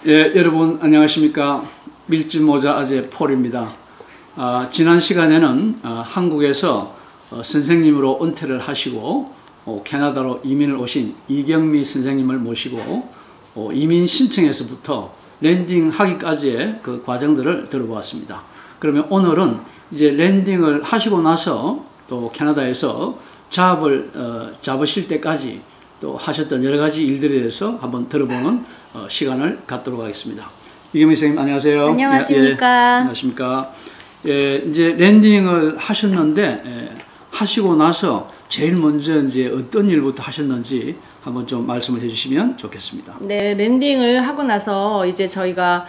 예, 여러분 안녕하십니까. 밀짚모자 아재 폴입니다. 지난 시간에는 한국에서 선생님으로 은퇴를 하시고 캐나다로 이민을 오신 이경미 선생님을 모시고 이민 신청에서부터 랜딩하기까지의 그 과정들을 들어보았습니다. 그러면 오늘은 이제 랜딩을 하시고 나서 또 캐나다에서 잡을 잡으실 때까지 또 하셨던 여러 가지 일들에 대해서 한번 들어보는 시간을 갖도록 하겠습니다. 이경미 선생님 안녕하세요. 안녕하십니까. 안녕하십니까. 이제 랜딩을 하셨는데 하시고 나서 제일 먼저 이제 어떤 일부터 하셨는지 한번 좀 말씀을 해주시면 좋겠습니다. 네, 랜딩을 하고 나서 이제 저희가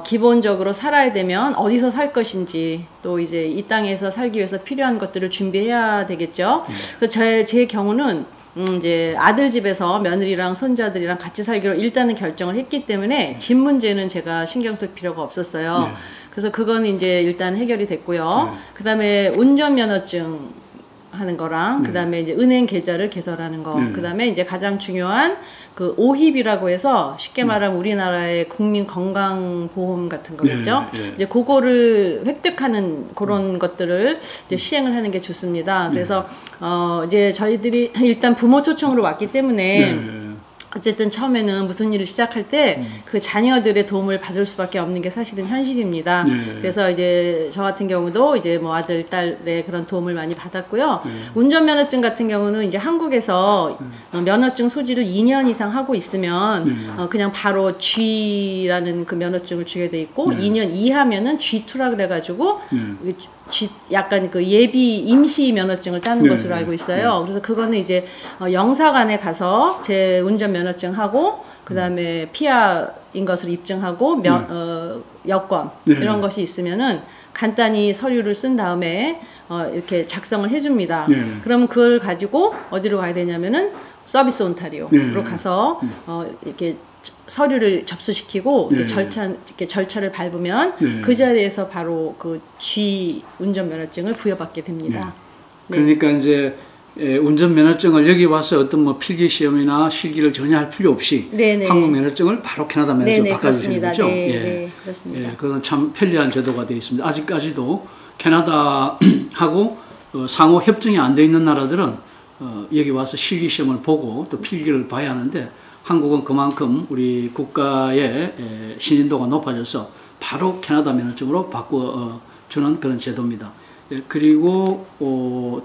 기본적으로 살아야 되면 어디서 살 것인지 또 이제 이 땅에서 살기 위해서 필요한 것들을 준비해야 되겠죠. 그래서 제 경우는 이제 아들 집에서 며느리랑 손자들이랑 같이 살기로 일단은 결정을 했기 때문에 집 문제는 제가 신경 쓸 필요가 없었어요. 네. 그래서 그건 이제 일단 해결이 됐고요. 그 다음에 운전면허증 하는 거랑 그 다음에 이제 은행 계좌를 개설하는 거, 그 다음에 이제 가장 중요한 그 오힙이라고 해서 쉽게 말하면 우리나라의 국민 건강보험 같은 거겠죠. 이제 그거를 획득하는 그런 것들을 이제 시행을 하는 게 좋습니다. 그래서 이제 저희들이 일단 부모 초청으로 왔기 때문에 어쨌든 처음에는 무슨 일을 시작할 때 그 자녀들의 도움을 받을 수밖에 없는 게 사실은 현실입니다. 그래서 이제 저 같은 경우도 이제 뭐 아들, 딸의 그런 도움을 많이 받았고요. 운전면허증 같은 경우는 이제 한국에서 면허증 소지를 2년 이상 하고 있으면 그냥 바로 G라는 그 면허증을 주게 돼 있고 2년 이하면은 G2라 그래가지고 약간 그 예비 임시 면허증을 따는 것으로 알고 있어요. 그래서 그거는 이제 영사관에 가서 제 운전면허증 하고 그 다음에 피아인 것을 입증하고 여권 이런 것이 있으면은 간단히 서류를 쓴 다음에 이렇게 작성을 해줍니다. 그러면 그걸 가지고 어디로 가야 되냐면은 서비스 온타리오로 가서 이렇게 서류를 접수시키고 이렇게 절차를 밟으면 그 자리에서 바로 그 G 운전면허증을 부여받게 됩니다. 그러니까 이제 운전면허증을 여기 와서 어떤 뭐 필기시험이나 실기를 전혀 할 필요 없이 한국 면허증을 바로 캐나다 면허증 바꿔주시는 거죠? 네, 그렇습니다. 그건 참 편리한 제도가 되어 있습니다. 아직까지도 캐나다하고 상호 협정이 안 되어 있는 나라들은 여기 와서 실기시험을 보고 또 필기를 봐야 하는데 한국은 그만큼 우리 국가의 신인도가 높아져서 바로 캐나다 면허증으로 바꿔주는 그런 제도입니다. 그리고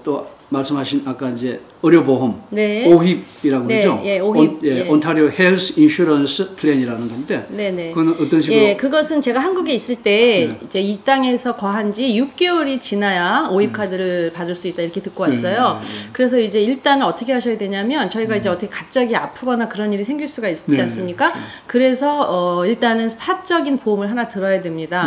또 말씀하신 아까 이제 의료보험 오힙이라고 그러죠? 오힙. 온타리오 헬스 인슈런스 플랜이라는 건데 그건 어떤 식으로? 그것은 제가 한국에 있을 때 이제 이 땅에서 거한 지 6개월이 지나야 오힙 카드를 받을 수 있다 이렇게 듣고 왔어요. 그래서 이제 일단은 어떻게 하셔야 되냐면 저희가 이제 어떻게 갑자기 아프거나 그런 일이 생길 수가 있지 않습니까? 그래서 일단은 사적인 보험을 하나 들어야 됩니다.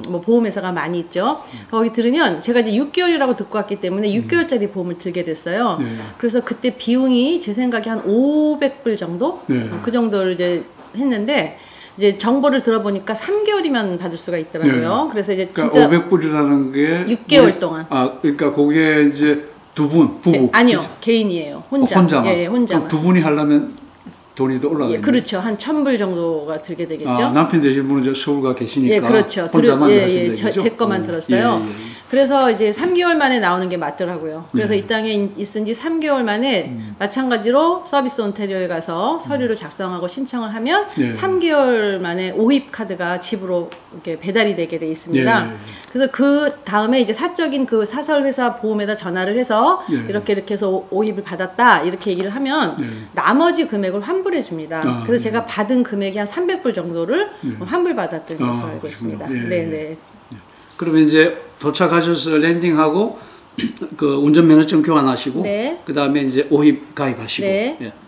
뭐 보험회사가 많이 있죠. 거기 들으면 제가 이제 6개월이라고 듣고 왔기 때문에 6개월짜리 보험을 들게 됐어요. 그래서 그때 비용이 제 생각에 한 500불 정도? 그 정도를 이제 했는데 이제 정보를 들어보니까 3개월이면 받을 수가 있더라고요. 그래서 이제 진짜 500불이라는 게 6개월 동안. 그러니까 거기에 이제 두 분, 부부. 아니요. 개인이에요. 혼자. 혼자만. 혼자만. 두 분이 하려면 돈이 더 올라가요. 그렇죠. 한 1,000불 정도가 들게 되겠죠. 남편 되신 분은 저 서울 가 계시니까. 그렇죠. 혼자만 하신다. 제 것만 들었어요. 그래서 이제 3개월 만에 나오는 게 맞더라고요. 그래서 이 땅에 있은 지 3개월 만에 마찬가지로 서비스 온타리오에 가서 서류를 작성하고 신청을 하면 3개월 만에 오힙 카드가 집으로 이렇게 배달이 되게 돼 있습니다. 그래서 그 다음에 이제 사적인 그 사설회사 보험에다 전화를 해서 이렇게 해서 오힙을 받았다 이렇게 얘기를 하면 나머지 금액을 환불해 줍니다. 그래서 제가 받은 금액이 한 300불 정도를 환불받았던 것으로 알고 있습니다. 그러면 이제 도착하셔서 랜딩하고 그 운전면허증 교환하시고 그 다음에 이제 오힙 가입하시고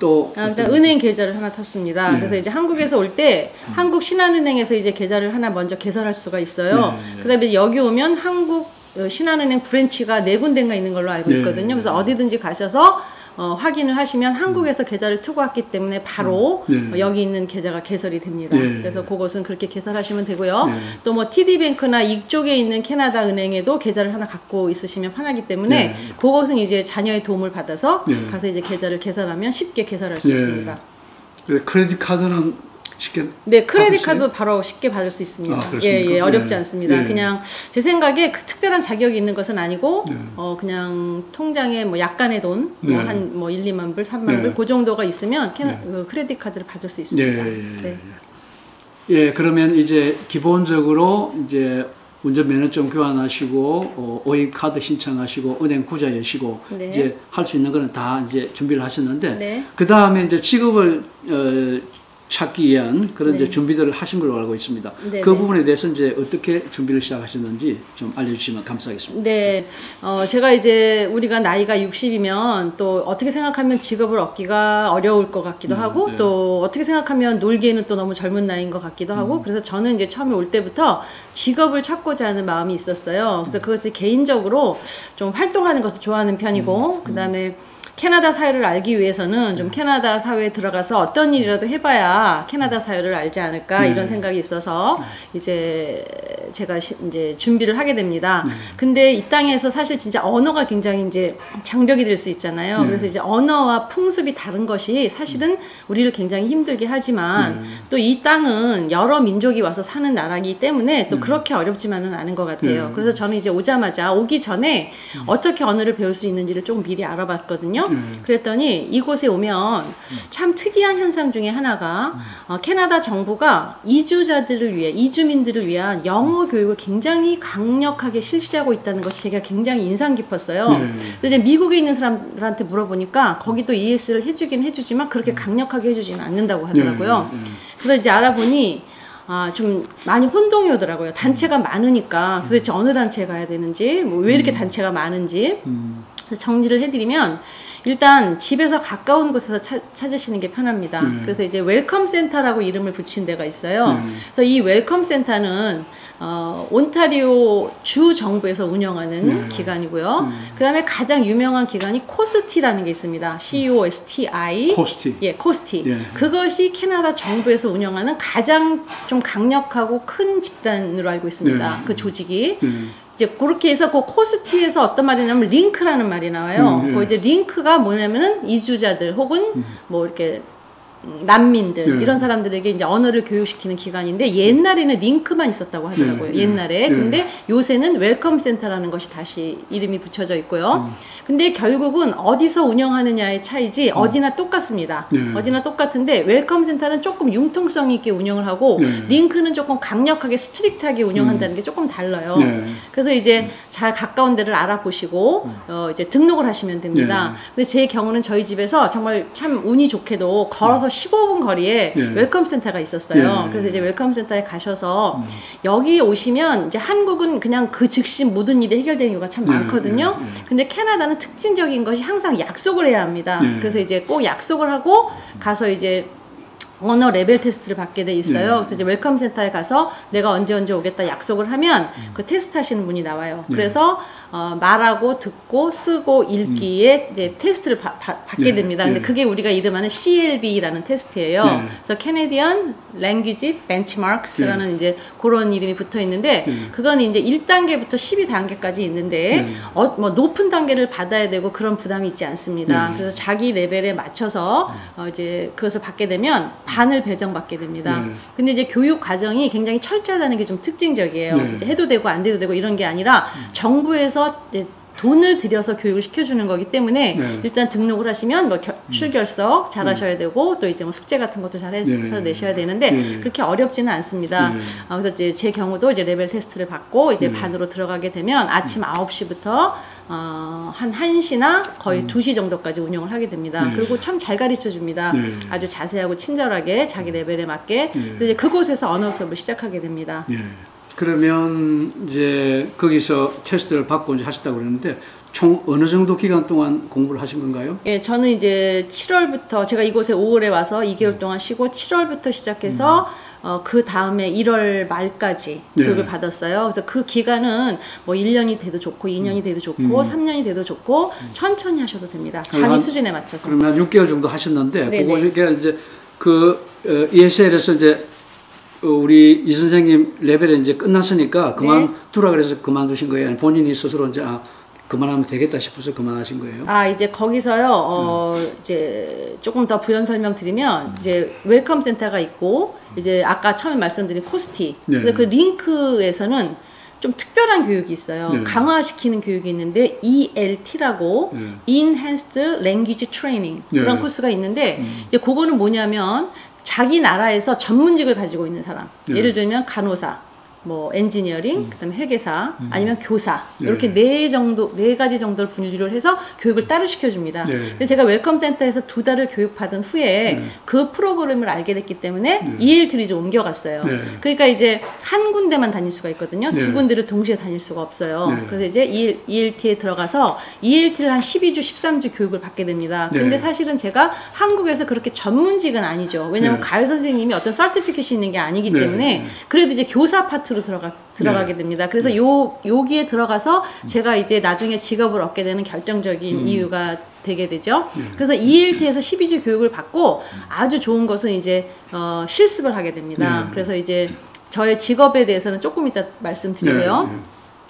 또 일단 은행 계좌를 하나 탔습니다. 그래서 이제 한국에서 올 때 한국 신한은행에서 이제 계좌를 하나 먼저 개설할 수가 있어요. 그다음에 여기 오면 한국 신한은행 브랜치가 4군데인가 있는 걸로 알고 있거든요. 그래서 어디든지 가셔서 확인을 하시면 한국에서 계좌를 트고 왔기 때문에 바로 여기 있는 계좌가 개설이 됩니다. 그래서 그것은 그렇게 개설하시면 되고요. 또 뭐 TD뱅크나 이쪽에 있는 캐나다 은행에도 계좌를 하나 갖고 있으시면 편하기 때문에 그것은 이제 자녀의 도움을 받아서 가서 이제 계좌를 개설하면 쉽게 개설할 수 있습니다. 크레딧 카드는 쉽게 네, 크레딧 카드 바로 쉽게 받을 수 있습니다. 예, 어렵지 네. 않습니다. 예. 그냥 제 생각에 그 특별한 자격이 있는 것은 아니고 네. 그냥 통장에 뭐 약간의 돈, 네. 한 뭐 1, 2만 불, 3만 네. 불 그 정도가 있으면 그 크레딧 카드를 받을 수 있습니다. 네. 예, 그러면 이제 기본적으로 이제 운전면허증 교환하시고 오입 카드 신청하시고 은행 구자 여시고 네. 이제 할 수 있는 거는 다 이제 준비를 하셨는데 네. 그 다음에 이제 직업을 찾기 위한 그런 이제 네. 준비들을 하신 걸로 알고 있습니다. 네, 그 네. 부분에 대해서 이제 어떻게 준비를 시작하셨는지 좀 알려주시면 감사하겠습니다. 네, 제가 이제 우리가 나이가 60이면 또 어떻게 생각하면 직업을 얻기가 어려울 것 같기도 하고 네. 또 어떻게 생각하면 놀기에는 또 너무 젊은 나이인 것 같기도 하고 그래서 저는 이제 처음에 올 때부터 직업을 찾고자 하는 마음이 있었어요. 그래서 그것을 개인적으로 좀 활동하는 것을 좋아하는 편이고 그 다음에 캐나다 사회를 알기 위해서는 좀 캐나다 사회에 들어가서 어떤 일이라도 해봐야 캐나다 사회를 알지 않을까 이런 생각이 있어서 이제 제가 이제 준비를 하게 됩니다. 근데 이 땅에서 사실 진짜 언어가 굉장히 이제 장벽이 될 수 있잖아요. 그래서 이제 언어와 풍습이 다른 것이 사실은 우리를 굉장히 힘들게 하지만 또 이 땅은 여러 민족이 와서 사는 나라이기 때문에 또 그렇게 어렵지만은 않은 것 같아요. 그래서 저는 이제 오자마자 오기 전에 어떻게 언어를 배울 수 있는지를 조금 미리 알아봤거든요. 그랬더니 이곳에 오면 참 특이한 현상 중에 하나가 캐나다 정부가 이주자들을 위해 이주민들을 위한 영어 교육을 굉장히 강력하게 실시하고 있다는 것이 제가 굉장히 인상 깊었어요. 그래서 이제 미국에 있는 사람들한테 물어보니까 거기도 ES를 해주긴 해주지만 그렇게 강력하게 해주지는 않는다고 하더라고요. 그래서 이제 알아보니 좀 많이 혼동이 오더라고요. 단체가 많으니까 도대체 어느 단체에 가야 되는지, 뭐 왜 이렇게 단체가 많은지. 그래서 정리를 해드리면 일단 집에서 가까운 곳에서 찾으시는 게 편합니다. 그래서 이제 웰컴 센터라고 이름을 붙인 데가 있어요. 그래서 이 웰컴 센터는 온타리오 주 정부에서 운영하는 기관이고요. 그 다음에 가장 유명한 기관이 코스티라는 게 있습니다. COSTI. 코스티. 예, 코스티. 예. 그것이 캐나다 정부에서 운영하는 가장 좀 강력하고 큰 집단으로 알고 있습니다. 그 조직이. 이제 그렇게 해서 그 코스티에서 어떤 말이 나면 링크라는 말이 나와요. 그 이제 링크가 뭐냐면은 이주자들 혹은 뭐 이렇게 난민들 이런 사람들에게 이제 언어를 교육시키는 기관인데 옛날에는 링크만 있었다고 하더라고요. 옛날에. 근데 요새는 웰컴 센터라는 것이 다시 이름이 붙여져 있고요. 근데 결국은 어디서 운영하느냐의 차이지 어디나 똑같습니다. 어디나 똑같은데 웰컴 센터는 조금 융통성 있게 운영을 하고 링크는 조금 강력하게 스트릭트하게 운영한다는 게 조금 달라요. 그래서 이제 잘 가까운 데를 알아보시고 이제 등록을 하시면 됩니다. 근데 제 경우는 저희 집에서 정말 참 운이 좋게도 걸어서 15분 거리에 웰컴 센터가 있었어요. 그래서 이제 웰컴 센터에 가셔서 여기 오시면 이제 한국은 그냥 그 즉시 모든 일이 해결되는 경우가 참 많거든요. 근데 캐나다는 특징적인 것이 항상 약속을 해야 합니다. 그래서 이제 꼭 약속을 하고 가서 이제 언어 레벨 테스트를 받게 돼 있어요. 그래서 이제 웰컴 센터에 가서 내가 언제 오겠다 약속을 하면 그 테스트 하시는 분이 나와요. 그래서 말하고 듣고 쓰고 읽기에 이제 테스트를 받게 됩니다. 근데 그게 우리가 이름하는 CLB라는 테스트예요. 그래서 Canadian Language Benchmarks라는 이제 그런 이름이 붙어 있는데 그건 이제 1단계부터 12단계까지 있는데 뭐 높은 단계를 받아야 되고 그런 부담이 있지 않습니다. 그래서 자기 레벨에 맞춰서 이제 그것을 받게 되면 반을 배정받게 됩니다. 근데 이제 교육 과정이 굉장히 철저하다는 게 좀 특징적이에요. 이제 해도 되고 안 돼도 되고 이런 게 아니라 정부에서 이제 돈을 들여서 교육을 시켜주는 거기 때문에 일단 등록을 하시면 뭐 출결석 잘 하셔야 되고 또 이제 뭐 숙제 같은 것도 잘 해서 내셔야 되는데 그렇게 어렵지는 않습니다. 그래서 이제 제 경우도 이제 레벨 테스트를 받고 이제 반으로 들어가게 되면 아침 9시부터 한 1시나 거의 2시 정도까지 운영을 하게 됩니다. 그리고 참 잘 가르쳐 줍니다. 아주 자세하고 친절하게 자기 레벨에 맞게. 그래서 이제 그곳에서 언어 수업을 시작하게 됩니다. 그러면 이제 거기서 테스트를 받고 이제 하셨다고 그랬는데 총 어느 정도 기간 동안 공부를 하신 건가요? 예, 저는 이제 7월부터 제가 이곳에 5월에 와서 2개월 동안 쉬고 7월부터 시작해서 그 다음에 1월 말까지 교육을 받았어요. 그래서 그 기간은 뭐 1년이 돼도 좋고 2년이 돼도 좋고 3년이 돼도 좋고 천천히 하셔도 됩니다. 자기 수준에 맞춰서. 그러면 6개월 정도 하셨는데 그거 이제 그 ESL에서 이제 우리 이 선생님 레벨에 이제 끝났으니까 그만두라 그래서 그만두신 거예요? 아니면 본인이 스스로 이제 그만하면 되겠다 싶어서 그만하신 거예요? 아, 이제 거기서요, 이제 조금 더 부연 설명드리면, 이제 웰컴 센터가 있고, 이제 아까 처음에 말씀드린 코스티. 네. 근데 그 링크에서는 좀 특별한 교육이 있어요. 네. 강화시키는 교육이 있는데, ELT라고, 네. Enhanced Language Training. 그런 네. 코스가 있는데, 이제 그거는 뭐냐면, 자기 나라에서 전문직을 가지고 있는 사람. 네. 예를 들면 간호사, 뭐 엔지니어링, 그다음에 회계사, 아니면 교사 네. 이렇게 네 가지 정도를 분류를 해서 교육을 따로 시켜줍니다. 네. 그래서 제가 웰컴 센터에서 2달을 교육받은 후에 그 프로그램을 알게 됐기 때문에 ELT를 이제 옮겨갔어요. 네. 그러니까 이제 한 군데만 다닐 수가 있거든요. 네. 두 군데를 동시에 다닐 수가 없어요. 네. 그래서 이제 ELT에 들어가서 ELT를 한 12주, 13주 교육을 받게 됩니다. 네. 근데 사실은 제가 한국에서 그렇게 전문직은 아니죠. 왜냐하면 네. 가요 선생님이 어떤 서티피켓이 있는 게 아니기 네. 때문에 그래도 이제 교사 파트로 들어가게 됩니다. 그래서 여기에 들어가서 제가 이제 나중에 직업을 얻게 되는 결정적인 이유가 되게 되죠. 그래서 ELT에서 12주 교육을 받고 아주 좋은 것은 이제 실습을 하게 됩니다. 그래서 이제 저의 직업에 대해서는 조금 이따 말씀드리고요. 네.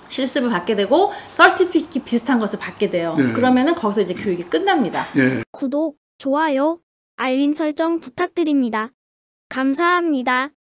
실습을 받게 되고 서티피켓 비슷한 것을 받게 돼요. 네. 그러면은 거기서 이제 교육이 끝납니다. 네. 구독, 좋아요, 알림 설정 부탁드립니다. 감사합니다.